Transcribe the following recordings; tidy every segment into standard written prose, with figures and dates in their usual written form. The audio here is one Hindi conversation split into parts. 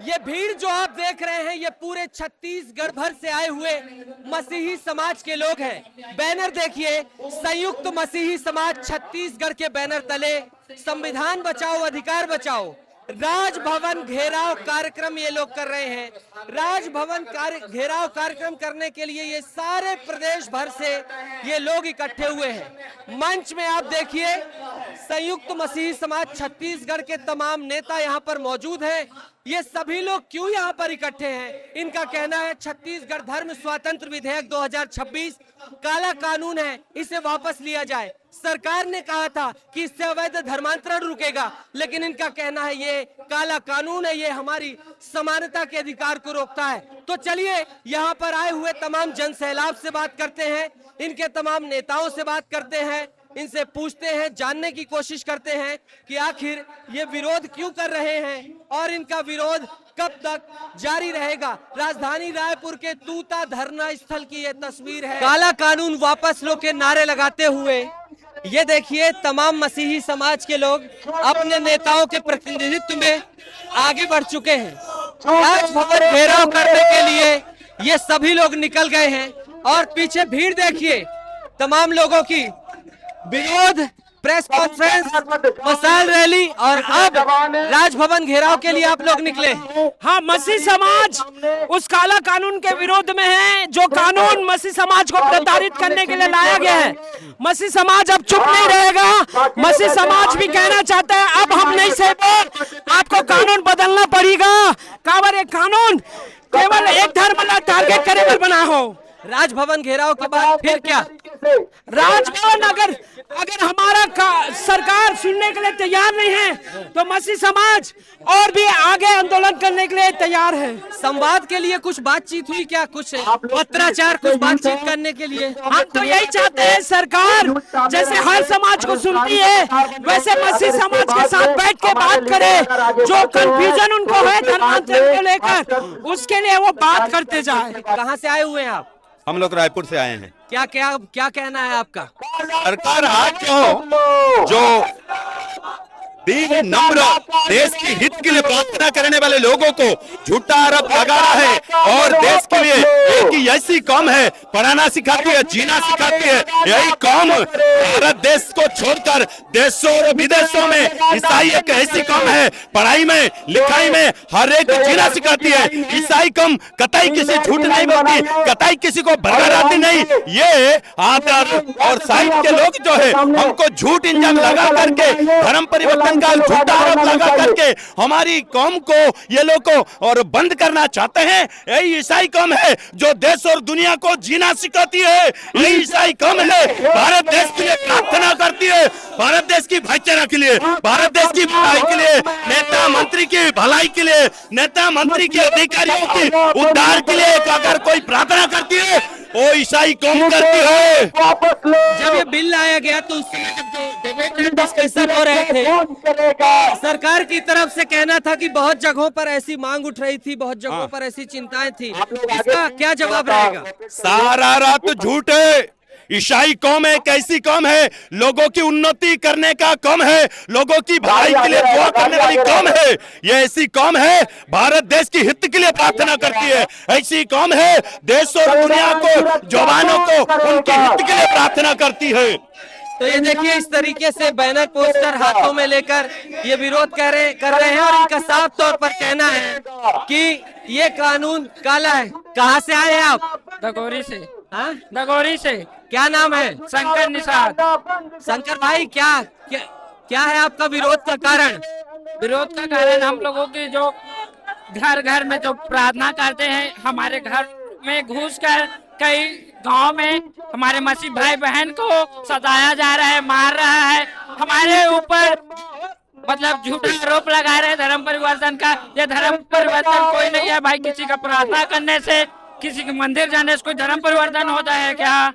ये भीड़ जो आप देख रहे हैं ये पूरे छत्तीसगढ़ भर से आए हुए मसीही समाज के लोग हैं। बैनर देखिए, संयुक्त मसीही समाज छत्तीसगढ़ के बैनर तले संविधान बचाओ अधिकार बचाओ राजभवन घेराव कार्यक्रम ये लोग कर रहे हैं। राजभवन घेराव कार्यक्रम करने के लिए ये सारे प्रदेश भर से ये लोग इकट्ठे हुए हैं। मंच में आप देखिए संयुक्त मसीही समाज छत्तीसगढ़ के तमाम नेता यहाँ पर मौजूद हैं। ये सभी लोग क्यों यहाँ पर इकट्ठे हैं? इनका कहना है छत्तीसगढ़ धर्म स्वातंत्र विधेयक 2026 काला कानून है, इसे वापस लिया जाए। सरकार ने कहा था कि इससे अवैध धर्मांतरण रुकेगा, लेकिन इनका कहना है ये काला कानून है, ये हमारी समानता के अधिकार को रोकता है। तो चलिए यहाँ पर आए हुए तमाम जन सैलाब से बात करते हैं, इनके तमाम नेताओं से बात करते हैं, इनसे पूछते हैं, जानने की कोशिश करते हैं कि आखिर ये विरोध क्यों कर रहे हैं और इनका विरोध कब तक जारी रहेगा। राजधानी रायपुर के तूता धरना स्थल की ये तस्वीर है। काला कानून वापस लो के नारे लगाते हुए ये देखिए तमाम मसीही समाज के लोग अपने नेताओं के प्रतिनिधित्व में आगे बढ़ चुके हैं। राजभवन घेराव करने के लिए ये सभी लोग निकल गए हैं और पीछे भीड़ देखिए तमाम लोगों की। विरोध, प्रेस कॉन्फ्रेंस, मसाल रैली और अब राजभवन घेराव के लिए आप लोग निकले। हाँ, मसीह समाज उस काला कानून के विरोध में है जो कानून मसीह समाज को प्रताड़ित करने के लिए लाया गया है। मसीह समाज अब चुप नहीं रहेगा। मसीह समाज भी कहना चाहता है अब हम नहीं सहेंगे, आपको कानून बदलना पड़ेगा। काबर एक कानून केवल एक धर्म का टारगेट करे पर बना हो। राजभवन घेराव के बाद फिर क्या? राजभवन अगर हमारा सरकार सुनने के लिए तैयार नहीं है तो मसीह समाज और भी आगे आंदोलन करने के लिए तैयार है। संवाद के लिए कुछ बातचीत हुई क्या? कुछ पत्राचार, कुछ बातचीत करने के लिए? हम तो यही चाहते हैं सरकार जैसे हर समाज को सुनती है वैसे मसीह समाज के साथ बैठ के बात करे। जो कंफ्यूजन उनको है धर्मांतरण को लेकर उसके लिए वो बात करते जाए। कहाँ से आए हुए हैं आप? हम लोग रायपुर से आए हैं। क्या कहना है आपका? सरकार आज जो नम्र देश के हित के लिए प्रार्थना करने वाले लोगों को झूठा आरोप लगा रहा है और देश के लिए एक ही ऐसी कौम है, पढ़ाना सिखाती है, जीना सिखाती है। यही कौम भारत देश को छोड़कर देशों और विदेशों में ईसाई एक ऐसी कौम है, पढ़ाई में लिखाई में हर एक जीना सिखाती है। ईसाई कौम कतई किसी झूठ नहीं बोलती, कतई किसी को भड़काती नहीं। ये आदर और साहित्य के लोग जो है हमको झूठ इंजाम लगा करके धर्म परिवर्तन का झूठा आरोप लगा करके हमारी कौम को ये लोग को और बंद करना चाहते हैं। यही ईसाई कौम है जो देश और दुनिया को जीना सिखाती है। यही ईसाई कौम है भारत देश के लिए प्रार्थना करती है, भारत देश की भाईचारा के लिए, भारत देश की भलाई के लिए, नेता मंत्री की भलाई के लिए, नेता मंत्री के अधिकारियों की उद्धार के लिए अगर कोई प्रार्थना करती है वो ईसाई कौम करती है। जब ये बिल लाया गया तो उस समय जब डिबेट डिस्कशन हो रहे थे सरकार की तरफ से कहना था कि बहुत जगहों पर ऐसी मांग उठ रही थी, बहुत जगहों पर ऐसी चिंताएं थी, इसका क्या जवाब रहेगा? सारा रात झूठ है। ईसाई कौम एक ऐसी कौम है लोगों की उन्नति करने का कौम है, लोगों की भलाई के लिए दुआ करने वाली कौम है। ये ऐसी कौम है भारत देश की हित के लिए प्रार्थना करती है। ऐसी कौम है देश और दुनिया को, जवानों को उनके हित के लिए प्रार्थना करती है। तो ये देखिए इस तरीके से बैनर पोस्टर हाथों में लेकर ये विरोध कर रहे हैं और इनका साफ तौर पर कहना है कि ये कानून काला है। कहाँ से आए हैं आप? दगोरी से। हाँ, दगोरी से। क्या नाम है? शंकर निषाद। शंकर भाई क्या है आपका विरोध का कारण? विरोध का कारण हम लोगों की जो घर घर में जो प्रार्थना करते हैं, हमारे घर में घुसकर कई गांव में हमारे मसीह भाई बहन को सताया जा रहा है, मार रहा है, हमारे ऊपर मतलब झूठा आरोप लगा रहे हैं धर्म परिवर्तन का। ये धर्म परिवर्तन कोई नहीं है भाई। किसी का प्रार्थना करने से, किसी के मंदिर जाने से कोई धर्म परिवर्तन होता है क्या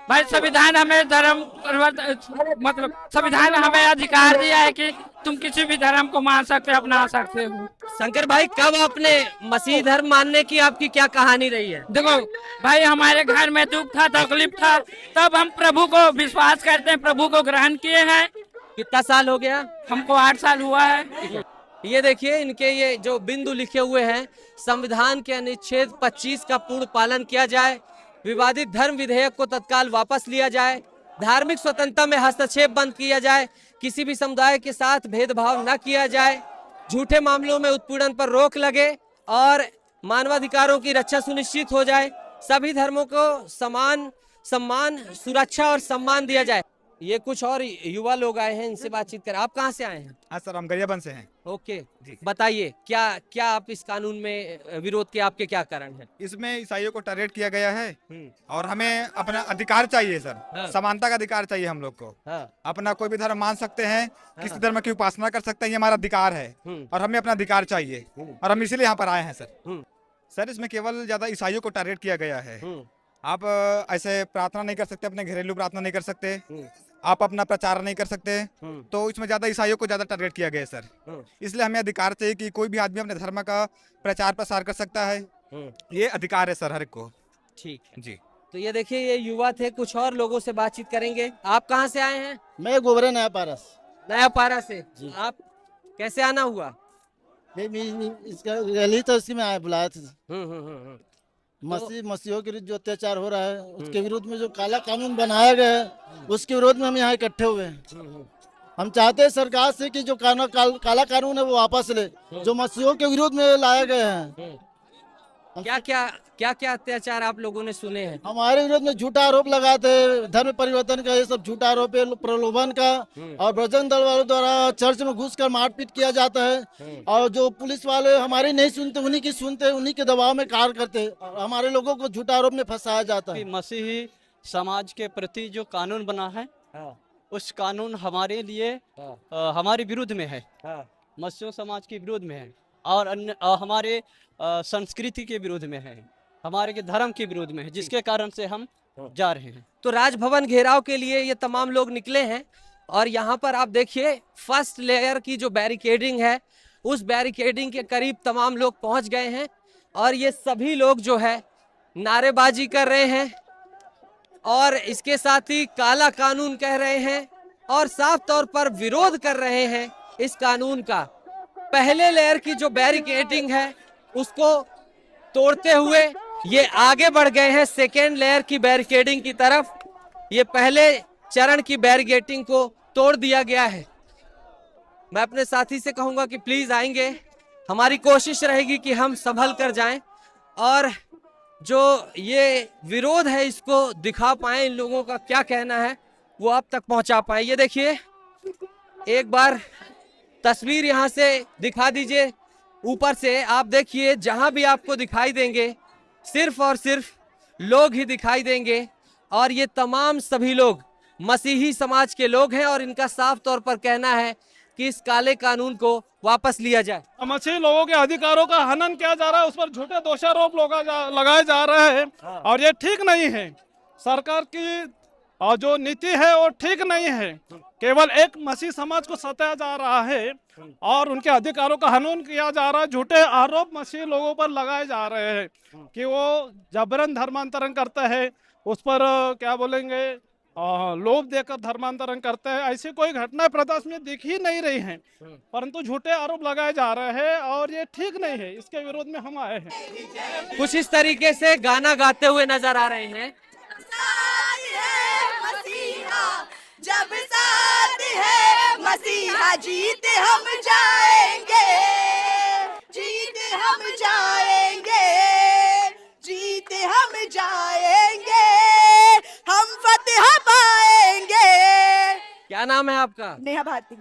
भाई? संविधान हमें धर्म परिवर्तन मतलब संविधान हमें अधिकार दिया है कि तुम किसी भी धर्म को मान सकते हो, अपना सकते हो। शंकर भाई कब अपने मसीह धर्म मानने की आपकी क्या कहानी रही है? देखो भाई, हमारे घर में दुख था, तकलीफ था, तब हम प्रभु को विश्वास करते हैं, प्रभु को ग्रहण किए हैं। कितना साल हो गया? हमको 8 साल हुआ है। ये देखिए इनके ये जो बिंदु लिखे हुए हैं, संविधान के अनुच्छेद 25 का पूर्ण पालन किया जाए, विवादित धर्म विधेयक को तत्काल वापस लिया जाए, धार्मिक स्वतंत्रता में हस्तक्षेप बंद किया जाए, किसी भी समुदाय के साथ भेदभाव न किया जाए, झूठे मामलों में उत्पीड़न पर रोक लगे और मानवाधिकारों की रक्षा सुनिश्चित हो जाए, सभी धर्मों को समान सम्मान, सुरक्षा और सम्मान दिया जाए। ये कुछ और युवा लोग आए हैं, इनसे बातचीत करें। आप कहाँ से आए हैं? हाँ सर, हम गरियाबंद से हैं। ओके, बताइए क्या क्या आप इस कानून में विरोध के आपके क्या कारण हैं? इसमें ईसाइयों को टारगेट किया गया है और हमें अपना अधिकार चाहिए सर। हाँ। समानता का अधिकार चाहिए हम लोग को। हाँ। अपना कोई भी धर्म मान सकते हैं, किसी धर्म की उपासना कर सकते हैं, ये हमारा अधिकार है और हमें अपना अधिकार चाहिए और हम इसीलिए यहाँ पर आए हैं सर। सर इसमें केवल ज्यादा ईसाइयों को टारगेट किया गया है। आप ऐसे प्रार्थना नहीं कर सकते, अपने घरेलू प्रार्थना नहीं कर सकते, आप अपना प्रचार नहीं कर सकते, तो इसमें ज्यादा ईसाइयों को ज्यादा टारगेट किया गया है सर। इसलिए हमें अधिकार चाहिए कि कोई भी आदमी अपने धर्म का प्रचार प्रसार कर सकता है, ये अधिकार है सर हर एक को। ठीक है जी। तो ये देखिए ये युवा थे, कुछ और लोगों से बातचीत करेंगे। आप कहाँ से आए हैं? मैं गोबरे नया पारस। नया पारा से। आप कैसे आना हुआ? इसका रैली तो उसी में आए, बुलाए थे। मसीहों के विरुद्ध जो अत्याचार हो रहा है उसके विरोध में जो काला कानून बनाया गया है उसके विरोध में हम यहाँ इकट्ठे हुए हैं। हम चाहते हैं सरकार से कि जो काला कानून है वो वापस ले, जो मसीहों के विरोध में लाए गए हैं। क्या क्या अत्याचार आप लोगों ने सुने हैं? हमारे विरोध में झूठा आरोप लगाते हैं, धर्म परिवर्तन का, ये सब झूठा आरोप है, प्रलोभन का, और बजरंग दल वालों द्वारा चर्च में घुसकर मारपीट किया जाता है और जो पुलिस वाले हमारे नहीं सुनते, उन्हीं की सुनते, उन्हीं के दबाव में कार्य करते, हमारे लोगों को झूठा आरोप में फंसाया जाता है। मसीही समाज के प्रति जो कानून बना है उस कानून हमारे लिए हमारे विरुद्ध में है, मसीह समाज के विरोध में है और अन्य हमारे संस्कृति के विरोध में है, हमारे के धर्म के विरोध में है, जिसके कारण से हम जा रहे हैं। तो राजभवन घेराव के लिए ये तमाम लोग निकले हैं और यहाँ पर आप देखिए फर्स्ट लेयर की जो बैरिकेडिंग है उस बैरिकेडिंग के करीब तमाम लोग पहुंच गए हैं और ये सभी लोग जो है नारेबाजी कर रहे हैं और इसके साथ ही काला कानून कह रहे हैं और साफ तौर पर विरोध कर रहे हैं इस कानून का। पहले लेयर की जो बैरिकेडिंग है उसको तोड़ते हुए ये आगे बढ़ गए हैं सेकेंड लेयर की बैरिकेडिंग की तरफ। ये पहले चरण की बैरिकेडिंग को तोड़ दिया गया है। मैं अपने साथी से कहूंगा कि प्लीज आएंगे, हमारी कोशिश रहेगी कि हम संभल कर जाएं और जो ये विरोध है इसको दिखा पाए, इन लोगों का क्या कहना है वो आप तक पहुंचा पाए। ये देखिए एक बार तस्वीर यहां से दिखा दीजिए, ऊपर से आप देखिए, जहां भी आपको दिखाई देंगे सिर्फ और सिर्फ लोग ही दिखाई देंगे और ये तमाम सभी लोग मसीही समाज के लोग हैं और इनका साफ तौर पर कहना है कि इस काले कानून को वापस लिया जाए। मसीही लोगों के अधिकारों का हनन किया जा रहा है, उस पर झूठे दोषारोप लगाए जा रहे हैं और ये ठीक नहीं है। सरकार की जो नीति है वो ठीक नहीं है। केवल एक मसीह समाज को सताया जा रहा है और उनके अधिकारों का हनन किया जा रहा है। झूठे आरोप मसीह लोगों पर लगाए जा रहे हैं कि वो जबरन धर्मांतरण करते हैं, उस पर क्या बोलेंगे लोभ देकर धर्मांतरण करते हैं। ऐसी कोई घटना प्रदेश में दिख ही नहीं रही है, परंतु झूठे आरोप लगाए जा रहे हैं और ये ठीक नहीं है। इसके विरोध में हम आए हैं। कुछ इस तरीके से गाना गाते हुए नजर आ रहे हैं। जब साथ है मसीहा जीते हम जाएंगे, जीते हम जाएंगे, जीते हम जाएंगे, हम फतेह पाएंगे। क्या नाम है आपका? नेहा भारती।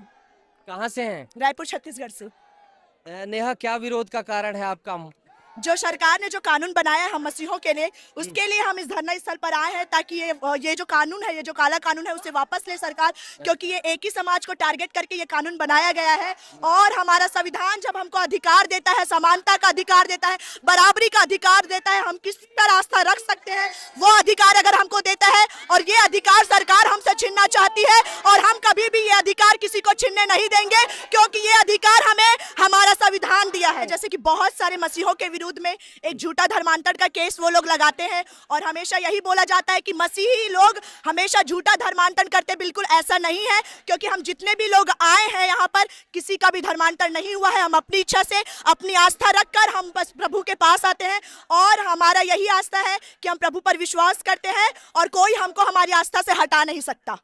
कहाँ से हैं? रायपुर छत्तीसगढ़ से। नेहा, क्या विरोध का कारण है आपका? जो सरकार ने जो कानून बनाया है हम मसीहों के लिए, उसके लिए हम इस धरना स्थल पर आए हैं ताकि ये जो कानून है, ये जो काला कानून है, उसे वापस ले सरकार, क्योंकि ये एक ही समाज को टारगेट करके ये कानून बनाया गया है। और हमारा संविधान जब हमको अधिकार देता है, समानता का अधिकार देता है, बराबरी का अधिकार देता है, हम किस पर आस्था रख सकते हैं वो अधिकार अगर हमको देता है और ये अधिकार सरकार हमसे छीनना चाहती है और हम कभी भी ये अधिकार किसी को छीनने नहीं देंगे, क्योंकि ये अधिकार हमें हमारा संविधान दिया है। जैसे कि बहुत सारे मसीहों के विरुद्ध में एक झूठा धर्मांतरण का केस वो लोग लगाते हैं। और हमेशा यही बोला जाता है कि मसीही लोग हमेशा झूठा धर्मांतरण करते, बिल्कुल ऐसा नहीं है, क्योंकि हम जितने भी लोग आए हैं यहाँ पर किसी का भी धर्मांतरण नहीं हुआ है। हम अपनी इच्छा से अपनी आस्था रखकर हम बस प्रभु के पास आते हैं और हमारा यही आस्था है कि हम प्रभु पर विश्वास करते हैं और कोई हमको हमारी आस्था से हटा नहीं सकता।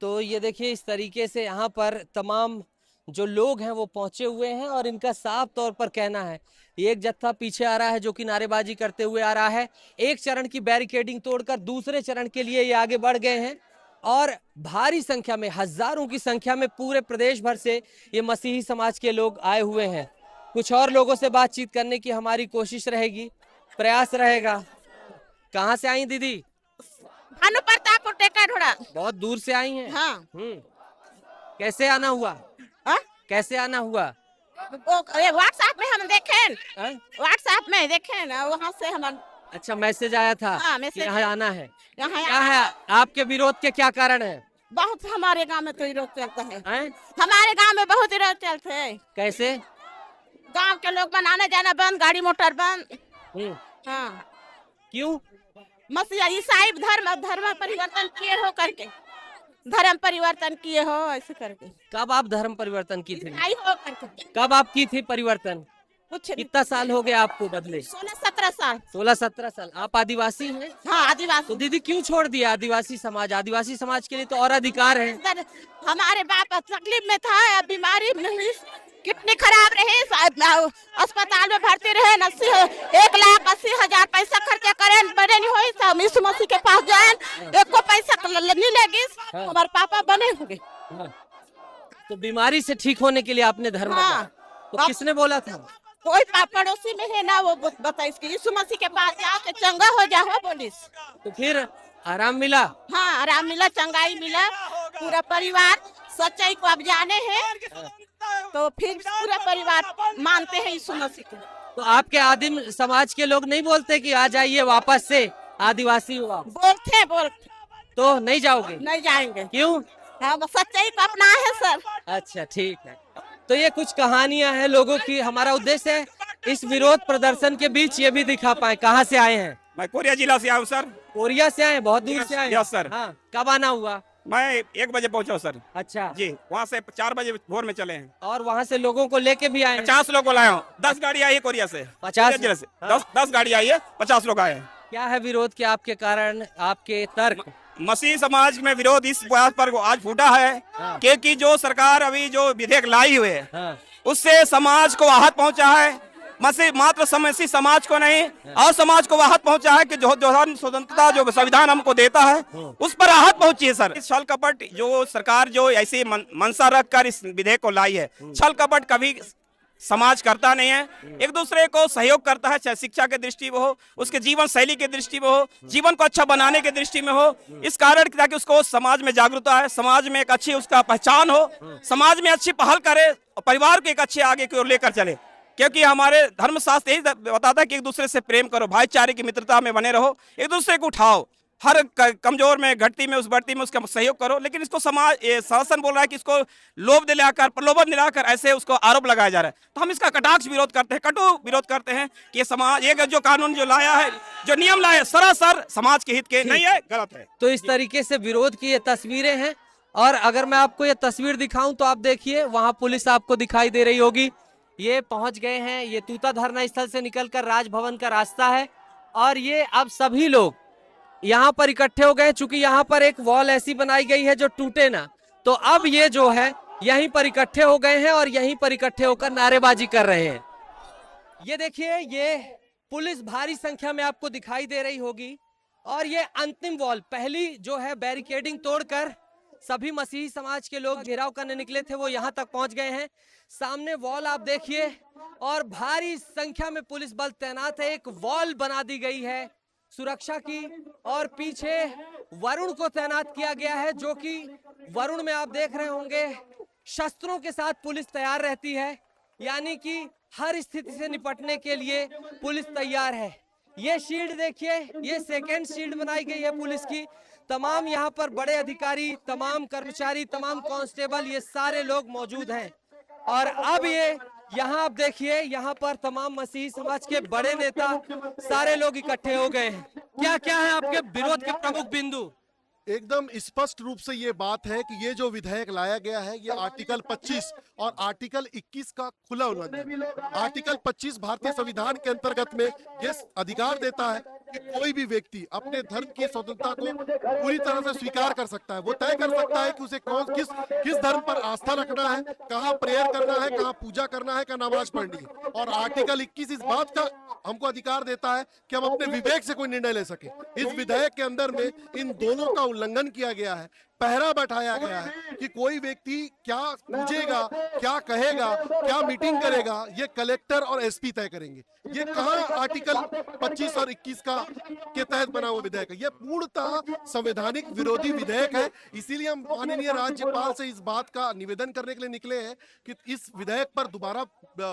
तो ये देखिए इस तरीके से यहाँ पर तमाम जो लोग हैं वो पहुंचे हुए हैं और इनका साफ तौर पर कहना है, एक जत्था पीछे आ रहा है जो कि नारेबाजी करते हुए आ रहा है। एक चरण की बैरिकेडिंग तोड़कर दूसरे चरण के लिए ये आगे बढ़ गए हैं और भारी संख्या में, हजारों की संख्या में पूरे प्रदेश भर से ये मसीही समाज के लोग आए हुए हैं। कुछ और लोगों से बातचीत करने की हमारी कोशिश रहेगी, प्रयास रहेगा। कहाँ से आई दीदी? भानु प्रतापपुर टेकाढोड़ा। बहुत दूर से आई हैं? हाँ। कैसे आना हुआ? हाँ? कैसे आना हुआ? व्हाट्सएप में हम देखें, व्हाट्सएप में देखें ना, वहाँ से हम। अच्छा, मैसेज आया था? हाँ, मैसेज। यहाँ आना है। यहाँ क्या है आपके विरोध के क्या कारण है? बहुत हमारे गांव में तो विरोध चलता है। हैं? हमारे गांव में बहुत विरोध चलते हैं। कैसे? गांव के लोग बनाने जाना बंद, गाड़ी मोटर बंद। हाँ। क्यों? मसीहा ईसाई धर्म परिवर्तन किए हो करके, धर्म परिवर्तन किए हो ऐसे करके। कब आप धर्म परिवर्तन की थी? ईसाई हो करके। कब आप की थी परिवर्तन? कुछ कितना साल हो गया आपको बदले? 16-17 साल। 16-17 साल। आप आदिवासी हैं? हाँ, आदिवासी। तो दीदी क्यों छोड़ दिया आदिवासी समाज? आदिवासी समाज के लिए तो और अधिकार है। हमारे बाप तकलीफ में था, अब बीमारी नहीं, कितनी खराब रहे, अस्पताल में भर्ती रहे, 1,80,000 पैसा खर्चा करें, बने नहीं हुई, सब यीशु मसीह के पास जाए, एक को पैसा नहीं लेगी। हमारे पापा बने होंगे। तो बीमारी से ठीक होने के लिए आपने धर्म बदला। तो किसने बोला था? कोई पड़ोसी में है ना, वो बताइए इसकी यीशु मसीह के पास जाओ तो चंगा हो जाओ बोलिस। तो फिर आराम मिला? हाँ, आराम मिला, चंगाई मिला। पूरा परिवार सच्चाई को अब जाने हैं, तो फिर पूरा परिवार मानते हैं यीशु मसीह को। तो आपके आदिम समाज के लोग नहीं बोलते कि आ जाइए वापस से आदिवासी हुआ? बोलते। तो नहीं जाओगे? नहीं जाएंगे। क्यों? हम सच्चाई को अपना है सर। अच्छा, ठीक है। तो ये कुछ कहानियां हैं लोगों की। हमारा उद्देश्य है इस विरोध प्रदर्शन के बीच ये भी दिखा पाए। कहाँ से आए हैं? मैं कोरिया जिला से आया हूँ सर। कोरिया से आए? बहुत दूर से आए? Yes sir. हाँ, कब आना हुआ? मैं 1 बजे पहुंचा सर। अच्छा जी, वहाँ से 4 बजे भोर में चले हैं। और वहाँ से लोगों को लेके भी आए? 50 लोग को लाया हूँ। 10 गाड़ी आई है कोरिया से। 50 जिले से 10 गाड़ी आई है, 50 लोग आए हैं। क्या है विरोध के आपके कारण, आपके तर्क? मसीह समाज में विरोध इस बात पर आज फूटा है क्योंकि जो सरकार अभी जो विधेयक लाई हुए है उससे समाज को आहत पहुंचा है। मसीह मात्र मसीह समाज को नहीं और समाज को आहत पहुंचा है कि जो धर्म स्वतंत्रता जो संविधान हमको देता है उस पर आहत पहुंची है सर। छल कपट जो सरकार जो ऐसी मनसा रखकर इस विधेयक को लाई है, छल कपट कभी समाज करता नहीं है, एक दूसरे को सहयोग करता है, चाहे शिक्षा के दृष्टि में हो, उसके जीवन शैली के दृष्टि में हो, जीवन को अच्छा बनाने के दृष्टि में हो, इस कारण ताकि उसको समाज में जागरूकता है, समाज में एक अच्छी उसका पहचान हो, समाज में अच्छी पहल करे और परिवार को एक अच्छे आगे की ओर लेकर चले। क्योंकि हमारे धर्मशास्त्र यही बताता है कि एक दूसरे से प्रेम करो, भाईचारे की मित्रता में बने रहो, एक दूसरे को उठाओ, हर कमजोर में घटती में उस बढ़ती में उसका सहयोग करो। लेकिन इसको समाज शासन बोल रहा है कि इसको लोभ दिलाकर प्रलोभन दिलाकर ऐसे उसको आरोप लगाया जा रहा है। तो हम इसका कटाक्ष विरोध करते हैं, कटु विरोध करते हैं कि ये समाज ये जो कानून जो लाया है, जो नियम लाया है, सरासर समाज के हित के नहीं है, गलत है। तो इस तरीके से विरोध की ये तस्वीरें हैं। और अगर मैं आपको ये तस्वीर दिखाऊं तो आप देखिए वहां पुलिस आपको दिखाई दे रही होगी। ये पहुंच गए हैं, ये तूता धरना स्थल से निकलकर राजभवन का रास्ता है और ये अब सभी लोग यहाँ पर इकट्ठे हो गए। चूंकि यहाँ पर एक वॉल ऐसी बनाई गई है जो टूटे ना, तो अब ये जो है यहीं पर इकट्ठे हो गए हैं और यहीं पर इकट्ठे होकर नारेबाजी कर रहे हैं। ये देखिए, ये पुलिस भारी संख्या में आपको दिखाई दे रही होगी और ये अंतिम वॉल, पहली जो है बैरिकेडिंग तोड़कर सभी मसीही समाज के लोग घेराव करने निकले थे, वो यहाँ तक पहुंच गए हैं। सामने वॉल आप देखिए और भारी संख्या में पुलिस बल तैनात है। एक वॉल बना दी गई है सुरक्षा की और पीछे वरुण को तैनात किया गया है, जो कि वरुण में आप देख रहे होंगे शस्त्रों के साथ पुलिस तैयार रहती है, यानी कि हर स्थिति से निपटने के लिए पुलिस तैयार है। ये शील्ड देखिए, ये सेकेंड शील्ड बनाई गई है पुलिस की। तमाम यहाँ पर बड़े अधिकारी, तमाम कर्मचारी, तमाम कांस्टेबल, ये सारे लोग मौजूद हैं। और अब ये यहाँ आप देखिए, यहाँ पर तमाम मसीही समाज के बड़े नेता सारे लोग इकट्ठे हो गए हैं। क्या क्या है आपके विरोध के प्रमुख बिंदु? एकदम स्पष्ट रूप से ये बात है कि ये जो विधेयक लाया गया है ये आर्टिकल 25 और आर्टिकल 21 का खुला उल्लंघन। आर्टिकल 25 भारतीय संविधान के अंतर्गत में ये अधिकार देता है कि कोई भी व्यक्ति अपने धर्म की स्वतंत्रता को पूरी तरह से स्वीकार कर सकता है। वो तय कर सकता है कि उसे किस धर्म पर आस्था रखना है, कहाँ प्रेयर करना है, कहाँ पूजा करना है, कहाँ नमाज पढ़नी है। और आर्टिकल 21 इस बात का हमको अधिकार देता है कि हम अपने विवेक से कोई निर्णय ले सके। इस विधेयक के अंदर में इन दोनों का उल्लंघन किया गया है। पहरा बैठाया गया है कि कोई व्यक्ति क्या पूछेगा, क्या कहेगा, क्या मीटिंग करेगा, ये कलेक्टर और एसपी तय करेंगे। ये कहाँ आर्टिकल 25 और 21 के तहत बना हुआ विधेयक है? ये पूर्णतः संवैधानिक विरोधी विधेयक है। इसीलिए हम माननीय राज्यपाल से इस बात का निवेदन करने के लिए निकले हैं कि इस विधेयक पर दोबारा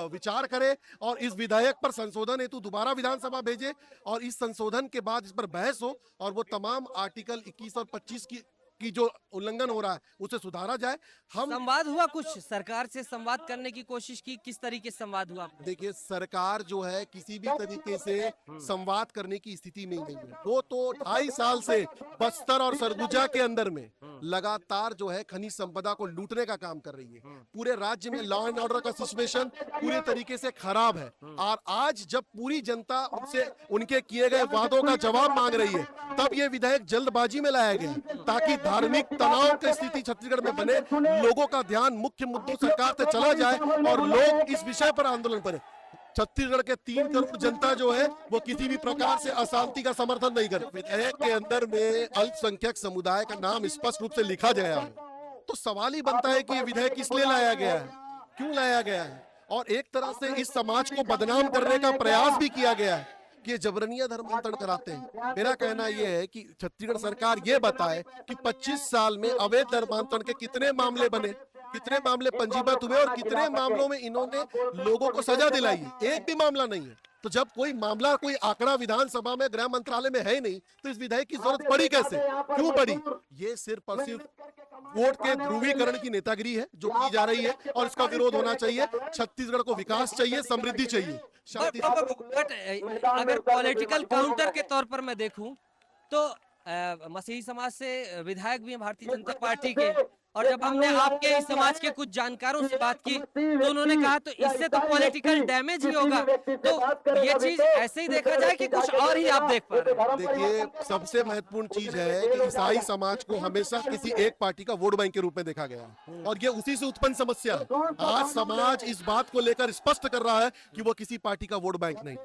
विचार करें और इस विधेयक पर संशोधन हेतु दोबारा विधानसभा भेजे और इस संशोधन के बाद इस पर बहस हो और वो तमाम आर्टिकल 21 और 25 की जो उल्लंघन हो रहा है उसे सुधारा जाए। हम संवाद हुआ, कुछ सरकार से संवाद करने की कोशिश की, किस तरीके से संवाद हुआ? देखिए, सरकार जो है किसी भी तरीके से संवाद करने की स्थिति में नहीं है। वो तो 2.5 साल से बस्तर और सरगुजा के अंदर में लगातार जो है खनिज संपदा को लूटने का काम कर रही है। पूरे राज्य में लॉ एंड ऑर्डर का सिचुएशन पूरी तरीके से खराब है और आज जब पूरी जनता उनसे उनके किए गए वादों का जवाब मांग रही है तब ये विधेयक जल्दबाजी में लाया गया ताकि धार्मिक तनाव की स्थिति छत्तीसगढ़ में बने, लोगों का ध्यान मुख्य मुद्दों सरकार से चला जाए और लोग इस विषय पर आंदोलन करें। छत्तीसगढ़ के 3 करोड़ जनता जो है वो किसी भी प्रकार से अशांति का समर्थन नहीं करे। विधेयक के अंदर में अल्पसंख्यक समुदाय का नाम स्पष्ट रूप से लिखा गया है, तो सवाल ही बनता है कि ये विधेयक किस लिए लाया गया है, क्यों लाया गया है? और एक तरह से इस समाज को बदनाम करने का प्रयास भी किया गया है कि जबरनिया धर्मांतरण कराते हैं। मेरा कहना यह है कि छत्तीसगढ़ सरकार ये बताए कि 25 साल में अवैध धर्मांतरण के कितने मामले बने, कितने मामले पंजीबद्ध हुए और कितने मामलों में इन्होंने लोगों को सजा दिलाई है। एक भी मामला नहीं है। तो जब कोई मामला, कोई आंकड़ा विधानसभा में, गृह मंत्रालय में है ही नहीं, तो इस विधेयक की जरूरत पड़ी कैसे, क्यों पड़ी? ये सिर्फ और सिर्फ वोट के ध्रुवीकरण की नेतागिरी है जो की जा रही है और इसका विरोध होना चाहिए। छत्तीसगढ़ को विकास चाहिए, समृद्धि चाहिए, शांति। अगर पॉलिटिकल काउंटर के तौर पर मैं देखूं तो मसीही समाज से विधायक भी हैं भारतीय जनता पार्टी के, और जब हमने आपके इस समाज के कुछ जानकारों से बात की तो उन्होंने कहा तो इससे तो पॉलिटिकल डैमेज ही होगा। तो ये चीज ऐसे ही देखा जाए कि कुछ और ही आप देख पा रहे हैं? देखिए, सबसे महत्वपूर्ण चीज है कि ईसाई समाज को हमेशा किसी एक पार्टी का वोट बैंक के रूप में देखा गया है और ये उसी से उत्पन्न समस्या है। आज समाज इस बात को लेकर स्पष्ट कर रहा है कि वो किसी पार्टी का वोट बैंक नहीं।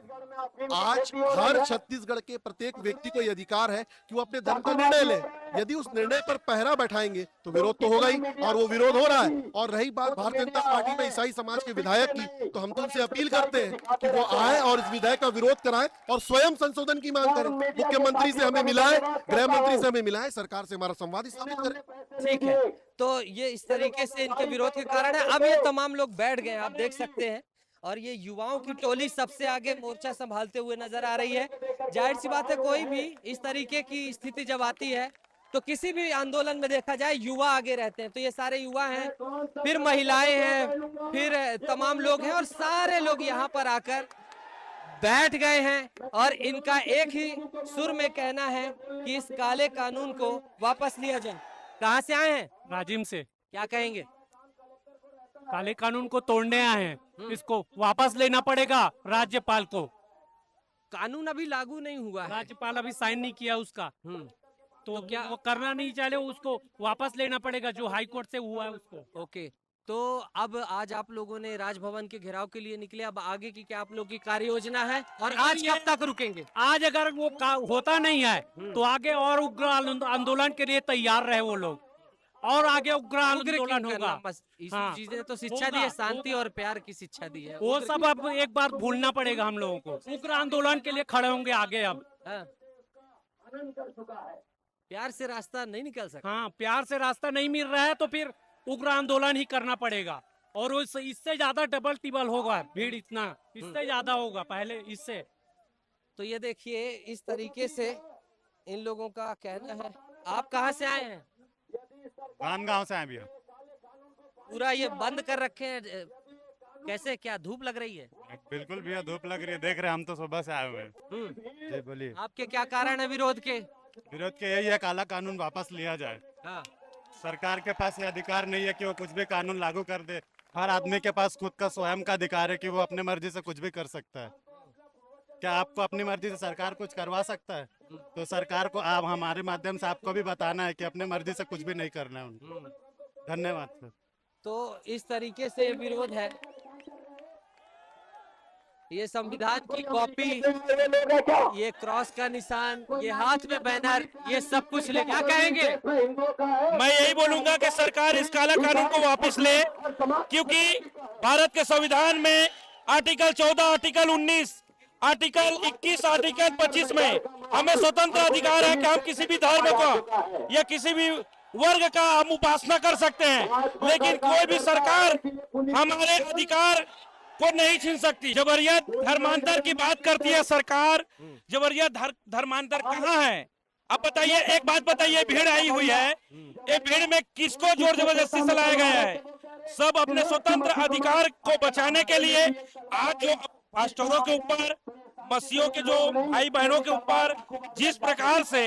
आज हर छत्तीसगढ़ के प्रत्येक व्यक्ति को यह अधिकार है कि वो अपने धर्म का निर्णय ले। यदि उस निर्णय पर पहरा बैठाएंगे तो विरोध तो होगा ही, और वो विरोध हो रहा है। और रही बात भारतीय जनता पार्टी में ईसाई समाज के विधायक की, तो हम तो उनसे अपील करते हैं कि वो आए और इस विधेयक का विरोध कराएं और स्वयं संशोधन की मांग करें। मुख्यमंत्री से हमें मिलाए, गृह मंत्री से हमें मिलाए, सरकार से हमारा संवाद स्थापित करें। ठीक है, तो ये इस तरीके से इनके विरोध के कारण है। अब ये तमाम लोग बैठ गए, आप देख सकते हैं, और ये युवाओं की टोली सबसे आगे मोर्चा संभालते हुए नजर आ रही है। जाहिर सी बात है, कोई भी इस तरीके की स्थिति जब आती है तो किसी भी आंदोलन में देखा जाए युवा आगे रहते हैं। तो ये सारे युवा हैं, फिर महिलाएं हैं, फिर तमाम लोग हैं, और सारे लोग यहाँ पर आकर बैठ गए हैं और इनका एक ही सुर में कहना है कि इस काले कानून को वापस लिया जाए। कहाँ से आए हैं? राजिम से। क्या कहेंगे? काले कानून को तोड़ने आए हैं, इसको वापस लेना पड़ेगा राज्यपाल को। कानून अभी लागू नहीं हुआ है, राज्यपाल अभी साइन नहीं किया उसका, तो क्या वो करना नहीं चाहे, उसको वापस लेना पड़ेगा जो हाई कोर्ट से हुआ है उसको। ओके, तो अब आज आप लोगों ने राजभवन के घेराव के लिए निकले, अब आगे की क्या आप लोग की कार्य योजना है और आज कब तक रुकेंगे? आज अगर वो होता नहीं है तो आगे और उग्र आंदोलन के लिए तैयार रहे वो लोग, और आगे उग्र आंदोलन होगा। हाँ, चीजें तो शिक्षा दी है, शांति और प्यार की शिक्षा दी है, वो सब अब एक बार भूलना पड़ेगा हम लोगों को। उग्र आंदोलन के लिए खड़े होंगे आगे अब। प्यार से रास्ता नहीं निकल सकता। हाँ, प्यार से रास्ता नहीं मिल रहा है तो फिर उग्र आंदोलन ही करना पड़ेगा, और इससे ज्यादा डबल टिबल होगा भीड़, इतना इससे ज्यादा होगा पहले इससे। तो ये देखिए, इस तरीके से इन लोगों का कहना है। आप कहाँ से आए हैं? रानगांव से आए भैया। पूरा ये बंद कर रखे हैं कैसे, क्या धूप लग रही है? बिल्कुल भैया धूप लग रही है, देख रहे हैं हम तो सुबह से आए हुए हैं। जी बोलिए। आपके क्या कारण है विरोध के? विरोध के यही है, काला कानून वापस लिया जाए। सरकार के पास ये अधिकार नहीं है कि वो कुछ भी कानून लागू कर दे। हर आदमी के पास खुद का स्वयं का अधिकार है कि वो अपने मर्जी से कुछ भी कर सकता है। क्या आपको अपनी मर्जी से सरकार कुछ करवा सकता है? तो सरकार को आप हमारे माध्यम से आपको भी बताना है कि अपने मर्जी से कुछ भी नहीं करना है उनको। धन्यवाद सर। तो इस तरीके से विरोध है, ये संविधान की कॉपी, ये क्रॉस का निशान, ये हाथ में बैनर, ये सब कुछ ले, क्या कहेंगे? मैं यही बोलूंगा कि सरकार इस काला कानून को वापस ले, क्योंकि भारत के संविधान में आर्टिकल 14, आर्टिकल 19, आर्टिकल 21, आर्टिकल 25 में हमें स्वतंत्र अधिकार है कि हम किसी भी धर्म का या किसी भी वर्ग का हम उपासना कर सकते हैं, लेकिन कोई भी सरकार हमारे अधिकार को नहीं छीन सकती। जबरियत धर्मांतर की बात करती है सरकार, जबरियत धर्मांतर कहाँ है? अब बताइए, एक बात बताइए, भीड़ आई हुई है, ये भीड़ में किसको जोर जबरदस्ती से लाया गया है? सब अपने स्वतंत्र अधिकार को बचाने के लिए आज जो पास्टरों के ऊपर, मसीहों के जो भाई बहनों के ऊपर जिस प्रकार से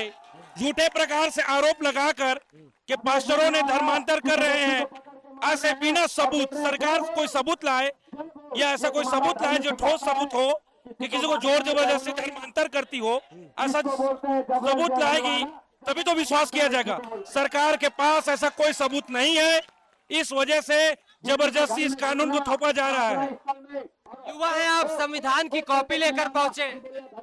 झूठे प्रकार से आरोप लगाकर कि पास्टरों ने धर्मांतर कर रहे हैं, ऐसे बिना सबूत सरकार कोई सबूत लाए या ऐसा कोई सबूत लाए जो ठोस सबूत हो कि किसी को जोर जबरदस्ती धर्मांतर करती हो, ऐसा सबूत लाएगी तभी तो विश्वास किया जाएगा। सरकार के पास ऐसा कोई सबूत नहीं है, इस वजह से जबरदस्ती इस कानून को थोपा जा रहा है। युवा है आप, संविधान की कॉपी लेकर पहुंचे।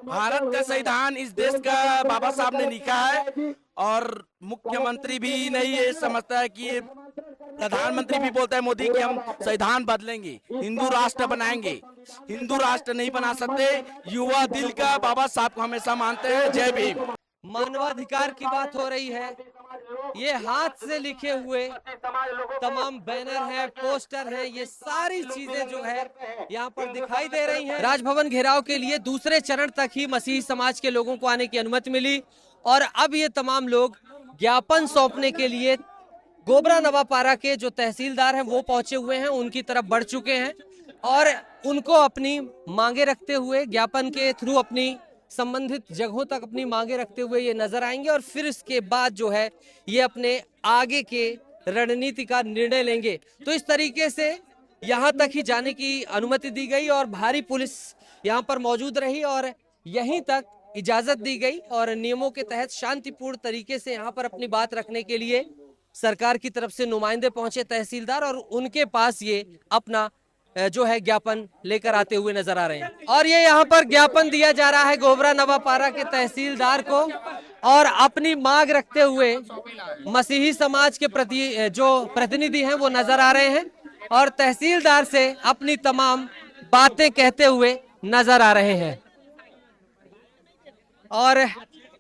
भारत का संविधान इस देश का बाबा साहब ने लिखा है और मुख्यमंत्री भी नहीं ये समझता है कि ये, प्रधानमंत्री भी बोलता है मोदी कि हम संविधान बदलेंगे, हिंदू राष्ट्र बनाएंगे। हिंदू राष्ट्र नहीं बना सकते। युवा दिल का बाबा साहब को हमेशा मानते हैं। जय भीम। मानवाधिकार की बात हो रही है, ये हाथ से लिखे हुए तमाम बैनर हैं, पोस्टर हैं, ये सारी चीजें जो है यहाँ पर दिखाई दे रही हैं। राजभवन घेराव के लिए दूसरे चरण तक ही मसीही समाज के लोगों को आने की अनुमति मिली और अब ये तमाम लोग ज्ञापन सौंपने के लिए गोबरा नवापारा के जो तहसीलदार हैं वो पहुंचे हुए हैं, उनकी तरफ बढ़ चुके हैं और उनको अपनी मांगे रखते हुए, ज्ञापन के थ्रू अपनी संबंधित जगहों तक अपनी मांगे रखते हुए ये नजर आएंगे और फिर इसके बाद जो है ये अपने आगे के रणनीति का निर्णय लेंगे। तो इस तरीके से यहाँ तक ही जाने की अनुमति दी गई और भारी पुलिस यहाँ पर मौजूद रही और यहीं तक इजाजत दी गई और नियमों के तहत शांतिपूर्ण तरीके से यहाँ पर अपनी बात रखने के लिए सरकार की तरफ से नुमाइंदे पहुंचे, तहसीलदार, और उनके पास ये अपना जो है ज्ञापन लेकर आते हुए नजर आ रहे हैं। और ये यहाँ पर ज्ञापन दिया जा रहा है गोबरा नवापारा के तहसीलदार को और अपनी मांग रखते हुए मसीही समाज के प्रति जो प्रतिनिधि हैं वो नजर आ रहे हैं और तहसीलदार से अपनी तमाम बातें कहते हुए नजर आ रहे हैं और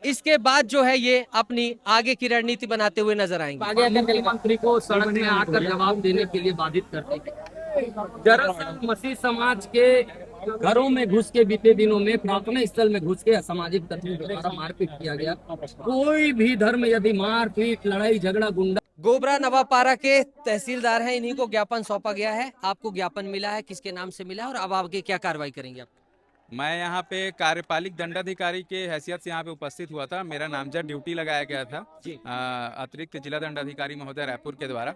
इसके बाद जो है ये अपनी आगे की रणनीति बनाते हुए नजर आएंगे। मंत्री को सड़क में आकर जवाब देने के लिए बाधित करते हैं। दरअसल मसीह समाज के घरों में घुस के बीते दिनों में प्रार्थना स्थल में घुस के असामाजिक तत्वों द्वारा मारपीट किया गया। कोई भी धर्म यदि मारपीट, लड़ाई झगड़ा, गुंडा। गोबरा नवापारा के तहसीलदार हैं, इन्हीं को ज्ञापन सौंपा गया है। आपको ज्ञापन मिला है, किसके नाम से मिला है और अब आगे क्या कार्रवाई करेंगे आप? मैं यहाँ पे कार्यपालिक दंडाधिकारी के हैसियत से यहाँ पे उपस्थित हुआ था। मेरा नामजद ड्यूटी लगाया गया था अतिरिक्त जिला दंडाधिकारी महोदय रायपुर के द्वारा।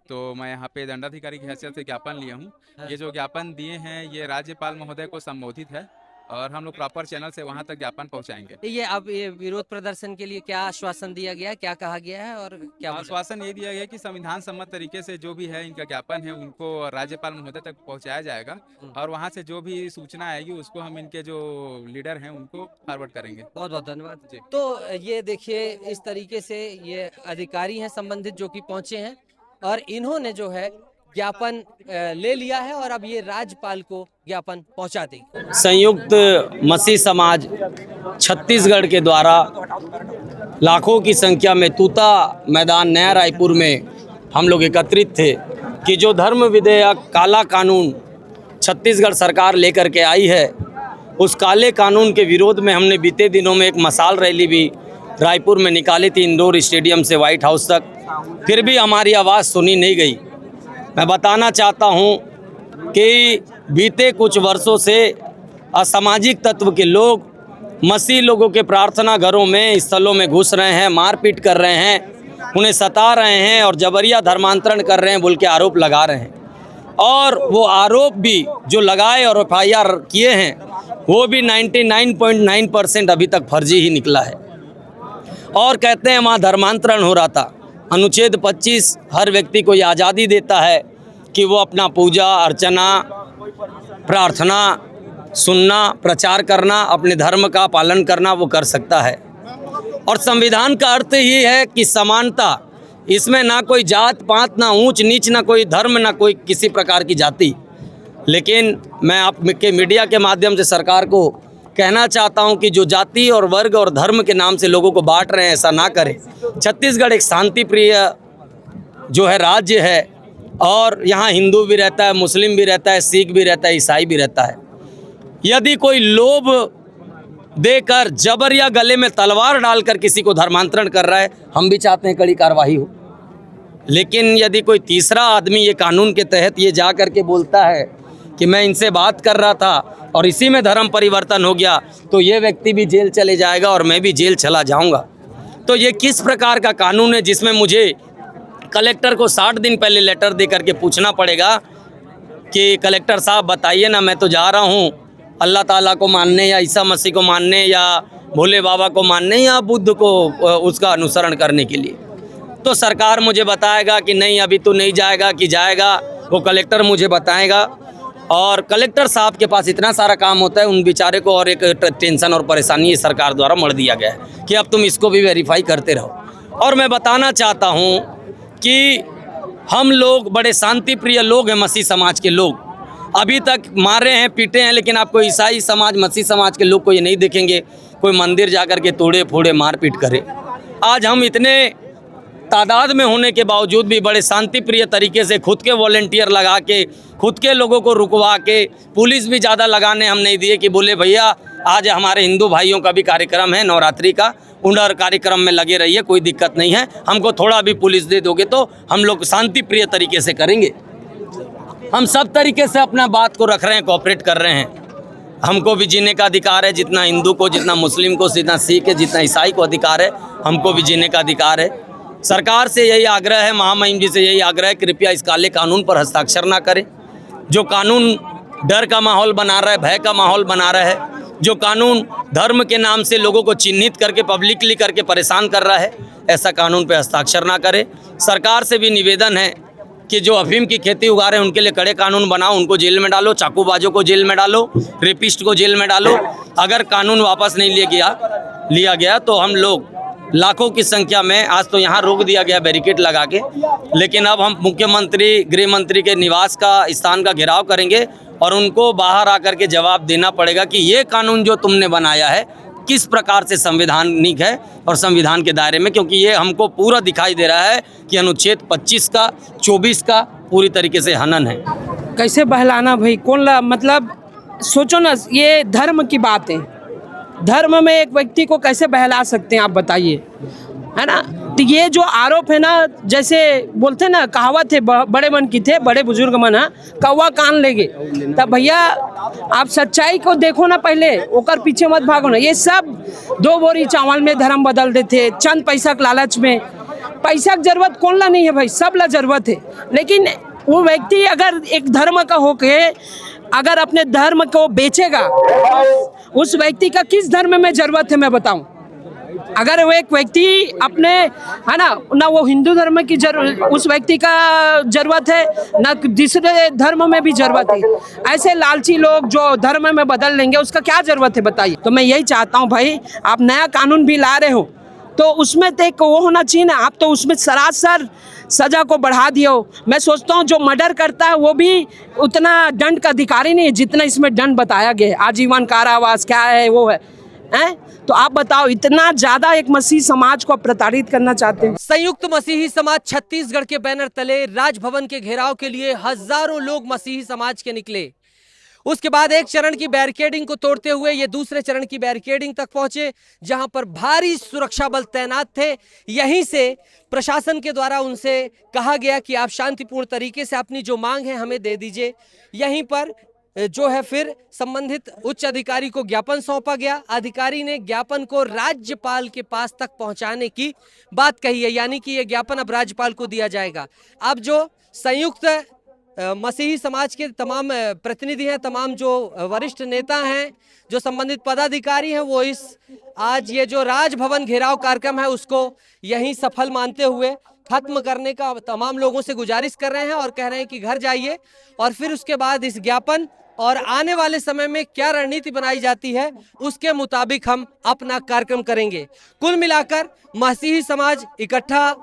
तो मैं यहाँ पे दंडाधिकारी की हैसियत से ज्ञापन लिया हूँ। ये जो ज्ञापन दिए हैं ये राज्यपाल महोदय को संबोधित है और हम लोग प्रॉपर चैनल से वहाँ तक ज्ञापन पहुँचाएंगे। ये अब ये विरोध प्रदर्शन के लिए क्या आश्वासन दिया गया है, क्या कहा गया है और क्या आश्वासन ये दिया गया कि संविधान सम्मत तरीके से जो भी है इनका ज्ञापन है उनको राज्यपाल महोदय तक पहुँचाया जाएगा और वहाँ से जो भी सूचना आएगी उसको हम इनके जो लीडर हैं उनको फॉरवर्ड करेंगे। बहुत बहुत धन्यवाद जी। तो ये देखिए इस तरीके से ये अधिकारी हैं संबंधित जो कि पहुंचे हैं और इन्होंने जो है ज्ञापन ले लिया है और अब ये राज्यपाल को ज्ञापन पहुंचा देंगे। संयुक्त मसीह समाज छत्तीसगढ़ के द्वारा लाखों की संख्या में तूता मैदान नया रायपुर में हम लोग एकत्रित थे कि जो धर्म विधेयक काला कानून छत्तीसगढ़ सरकार लेकर के आई है, उस काले कानून के विरोध में हमने बीते दिनों में एक मशाल रैली भी रायपुर में निकाली थी, इंडोर स्टेडियम से व्हाइट हाउस तक। फिर भी हमारी आवाज़ सुनी नहीं गई। मैं बताना चाहता हूं कि बीते कुछ वर्षों से असामाजिक तत्व के लोग मसीह लोगों के प्रार्थना घरों में स्थलों में घुस रहे हैं, मारपीट कर रहे हैं, उन्हें सता रहे हैं और जबरिया धर्मांतरण कर रहे हैं बोल के आरोप लगा रहे हैं। और वो आरोप भी जो लगाए और FIR किए हैं वो भी 99.9% अभी तक फर्जी ही निकला है। और कहते हैं वहाँ धर्मांतरण हो रहा था। अनुच्छेद 25 हर व्यक्ति को ये आज़ादी देता है कि वो अपना पूजा अर्चना प्रार्थना सुनना प्रचार करना अपने धर्म का पालन करना वो कर सकता है। और संविधान का अर्थ ही है कि समानता, इसमें ना कोई जात पात ना ऊंच नीच ना कोई धर्म ना कोई किसी प्रकार की जाति। लेकिन मैं आपके मीडिया के माध्यम से सरकार को कहना चाहता हूं कि जो जाति और वर्ग और धर्म के नाम से लोगों को बांट रहे हैं ऐसा ना करें। छत्तीसगढ़ एक शांति प्रिय जो है राज्य है और यहाँ हिंदू भी रहता है, मुस्लिम भी रहता है, सिख भी रहता है, ईसाई भी रहता है। यदि कोई लोभ देकर जबर या गले में तलवार डालकर किसी को धर्मांतरण कर रहा है, हम भी चाहते हैं कड़ी कार्रवाई हो। लेकिन यदि कोई तीसरा आदमी ये कानून के तहत ये जा कर के बोलता है कि मैं इनसे बात कर रहा था और इसी में धर्म परिवर्तन हो गया, तो ये व्यक्ति भी जेल चले जाएगा और मैं भी जेल चला जाऊंगा। तो ये किस प्रकार का कानून है जिसमें मुझे कलेक्टर को 60 दिन पहले लेटर दे करके पूछना पड़ेगा कि कलेक्टर साहब बताइए ना, मैं तो जा रहा हूँ अल्लाह ताला को मानने या ईसा मसीह को मानने या भोले बाबा को मानने या बुद्ध को उसका अनुसरण करने के लिए। तो सरकार मुझे बताएगा कि नहीं अभी तो नहीं जाएगा कि जाएगा, वो कलेक्टर मुझे बताएगा। और कलेक्टर साहब के पास इतना सारा काम होता है, उन बेचारे को और एक टेंशन और परेशानी सरकार द्वारा मढ़ दिया गया है कि अब तुम इसको भी वेरीफाई करते रहो। और मैं बताना चाहता हूँ कि हम लोग बड़े शांति प्रिय लोग हैं, मसीह समाज के लोग अभी तक मारे हैं पीटे हैं, लेकिन आपको ईसाई समाज मसीह समाज के लोग को ये नहीं देखेंगे कोई मंदिर जाकर के तोड़े फोड़े मारपीट करे। आज हम इतने तादाद में होने के बावजूद भी बड़े शांति प्रिय तरीके से खुद के वॉलंटियर लगा के खुद के लोगों को रुकवा के, पुलिस भी ज़्यादा लगाने हम नहीं दिए कि बोले भैया आज हमारे हिंदू भाइयों का भी कार्यक्रम है नवरात्रि का, उन कार्यक्रम में लगे रहिए, कोई दिक्कत नहीं है, हमको थोड़ा भी पुलिस दे दोगे तो हम लोग शांति प्रिय तरीके से करेंगे। हम सब तरीके से अपना बात को रख रहे हैं, कोऑपरेट कर रहे हैं। हमको भी जीने का अधिकार है, जितना हिंदू को, जितना मुस्लिम को, जितना सिख है, जितना ईसाई को अधिकार है, हमको भी जीने का अधिकार है। सरकार से यही आग्रह है, महामहिम जी से यही आग्रह है, कृपया इस काले कानून पर हस्ताक्षर ना करें। जो कानून डर का माहौल बना रहा है, भय का माहौल बना रहा है, जो कानून धर्म के नाम से लोगों को चिन्हित करके पब्लिकली करके परेशान कर रहा है, ऐसा कानून पे हस्ताक्षर ना करें। सरकार से भी निवेदन है कि जो अफीम की खेती उगा रहे हैं उनके लिए कड़े कानून बनाओ, उनको जेल में डालो, चाकूबाजों को जेल में डालो, रेपिस्ट को जेल में डालो। अगर कानून वापस नहीं लिया गया तो हम लोग लाखों की संख्या में, आज तो यहाँ रोक दिया गया बैरिकेड लगा के, लेकिन अब हम मुख्यमंत्री गृह मंत्री के निवास का स्थान का घेराव करेंगे और उनको बाहर आकर के जवाब देना पड़ेगा कि ये कानून जो तुमने बनाया है किस प्रकार से संवैधानिक है और संविधान के दायरे में, क्योंकि ये हमको पूरा दिखाई दे रहा है कि अनुच्छेद 25 का 24 का पूरी तरीके से हनन है। कैसे बहलाना भाई, कौन मतलब सोचो ना, ये धर्म की बात है, धर्म में एक व्यक्ति को कैसे बहला सकते हैं आप बताइए, है ना। तो ये जो आरोप है ना, जैसे बोलते ना कहावत है, बड़े मन की थे बड़े बुजुर्ग मन है, कौवा कान लेगे। तब भैया आप सच्चाई को देखो ना, पहले ओकर पीछे मत भागो ना। ये सब 2 बोरी चावल में धर्म बदल देते, चंद पैसा के लालच में। पैसा की जरूरत कौन ला नहीं है भाई, सब ला जरूरत है। लेकिन वो व्यक्ति अगर एक धर्म का होके अगर अपने धर्म को बेचेगा, उस व्यक्ति का किस धर्म में जरूरत है मैं बताऊं। अगर वो एक व्यक्ति अपने, है ना वो हिंदू धर्म की उस व्यक्ति का जरूरत है, ना दूसरे धर्म में भी जरूरत है। ऐसे लालची लोग जो धर्म में बदल लेंगे, उसका क्या जरूरत है बताइए। तो मैं यही चाहता हूँ भाई, आप नया कानून भी ला रहे हो तो उसमें तो एक वो होना चाहिए ना, आप तो उसमें सरासर सजा को बढ़ा दियो। मैं सोचता हूँ जो मर्डर करता है वो भी उतना दंड का अधिकारी नहीं है जितना इसमें दंड बताया गया है, आजीवन कारावास क्या है वो है, हैं? तो आप बताओ, इतना ज्यादा एक मसीही समाज को प्रताड़ित करना चाहते हैं। संयुक्त मसीही समाज छत्तीसगढ़ के बैनर तले राजभवन के घेराव के लिए हजारों लोग मसीही समाज के निकले। उसके बाद एक चरण की बैरिकेडिंग को तोड़ते हुए ये दूसरे चरण की बैरिकेडिंग तक पहुंचे, जहां पर भारी सुरक्षा बल तैनात थे। यहीं से प्रशासन के द्वारा उनसे कहा गया कि आप शांतिपूर्ण तरीके से अपनी जो मांग है हमें दे दीजिए। यहीं पर जो है फिर संबंधित उच्च अधिकारी को ज्ञापन सौंपा गया। अधिकारी ने ज्ञापन को राज्यपाल के पास तक पहुंचाने की बात कही है, यानी कि यह ज्ञापन अब राज्यपाल को दिया जाएगा। अब जो संयुक्त मसीही समाज के तमाम प्रतिनिधि हैं, तमाम जो वरिष्ठ नेता हैं, जो संबंधित पदाधिकारी हैं, वो इस आज ये जो राजभवन घेराव कार्यक्रम है उसको यहीं सफल मानते हुए खत्म करने का तमाम लोगों से गुजारिश कर रहे हैं और कह रहे हैं कि घर जाइए और फिर उसके बाद इस ज्ञापन और आने वाले समय में क्या रणनीति बनाई जाती है उसके मुताबिक हम अपना कार्यक्रम करेंगे। कुल मिलाकर मसीही समाज इकट्ठा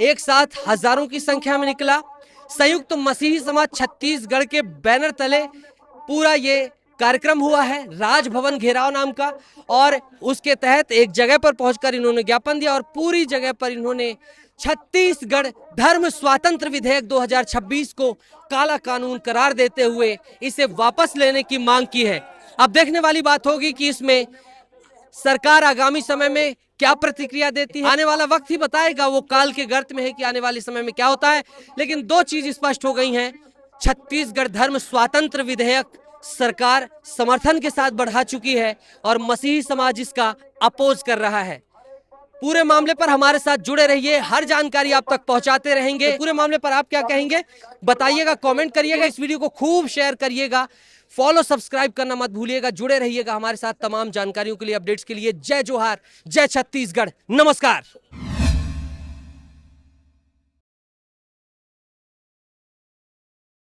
एक साथ हजारों की संख्या में निकला। संयुक्त मसीही समाज छत्तीसगढ़ के बैनर तले पूरा ये कार्यक्रम हुआ है, राजभवन घेराव नाम का, और उसके तहत एक जगह पर पहुंचकर इन्होंने ज्ञापन दिया और पूरी जगह पर इन्होंने छत्तीसगढ़ धर्म स्वातंत्र विधेयक 2026 को काला कानून करार देते हुए इसे वापस लेने की मांग की है। अब देखने वाली बात होगी कि इसमें सरकार आगामी समय में क्या प्रतिक्रिया देती है। आने वाला वक्त ही बताएगा, वो काल के गर्त में है कि आने वाले समय में क्या होता है। लेकिन दो चीज स्पष्ट हो गई हैं, छत्तीसगढ़ धर्म स्वातंत्र विधेयक सरकार समर्थन के साथ बढ़ा चुकी है और मसीही समाज इसका अपोज कर रहा है। पूरे मामले पर हमारे साथ जुड़े रहिए, हर जानकारी आप तक पहुंचाते रहेंगे। पूरे मामले पर आप क्या कहेंगे बताइएगा, कमेंट करिएगा, इस वीडियो को खूब शेयर करिएगा, फॉलो सब्सक्राइब करना मत भूलिएगा। जुड़े रहिएगा हमारे साथ तमाम जानकारियों के लिए, अपडेट्स के लिए। जय जोहार, जय छत्तीसगढ़, नमस्कार।